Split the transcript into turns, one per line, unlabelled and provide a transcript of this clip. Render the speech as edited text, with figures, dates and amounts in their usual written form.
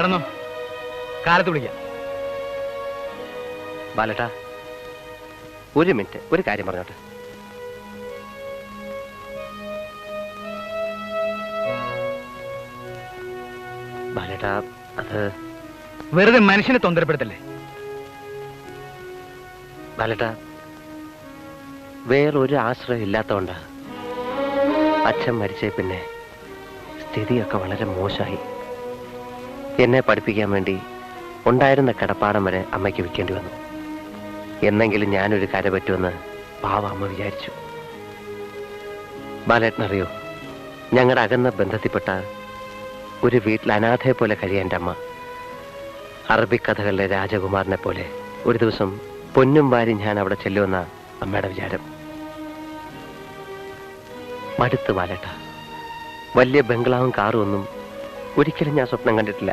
കിടന്നോ, കാലത്ത് വിളിക്കാം.
ബാലേട്ടാ, ഒരു മിനിറ്റ്, ഒരു കാര്യം പറഞ്ഞോട്ടെ. ബാലേട്ടാ, അത്
വെറുതെ മനുഷ്യനെ തൊന്തരപ്പെടുത്തല്ലേ.
ബാലേട്ടാ, വേറൊരു ആശ്രയം ഇല്ലാത്തതുകൊണ്ടാ. അച്ഛൻ മരിച്ച പിന്നെ സ്ഥിതിയൊക്കെ വളരെ മോശമായി. എന്നെ പഠിപ്പിക്കാൻ വേണ്ടി ഉണ്ടായിരുന്ന കിടപ്പാടം വരെ അമ്മയ്ക്ക് വിൽക്കേണ്ടി വന്നു. എന്നെങ്കിലും ഞാനൊരു കര പറ്റുമെന്ന് പാവ അമ്മ വിചാരിച്ചു. ബാലേട്ടനറിയോ, ഞങ്ങളുടെ അകന്ന ബന്ധത്തിൽപ്പെട്ട ഒരു വീട്ടിൽ അനാഥയെ പോലെ കഴിയാൻ എൻ്റെ അമ്മ അറബിക്കഥകളിലെ രാജകുമാരനെ പോലെ ഒരു ദിവസം പൊന്നും വാരി ഞാൻ അവിടെ ചെല്ലുമെന്ന അമ്മയുടെ വിചാരം. മടുത്ത് ബാലേട്ട. വലിയ ബംഗ്ലാവും കാറും ഒന്നും ഒരിക്കലും ഞാൻ സ്വപ്നം കണ്ടിട്ടില്ല.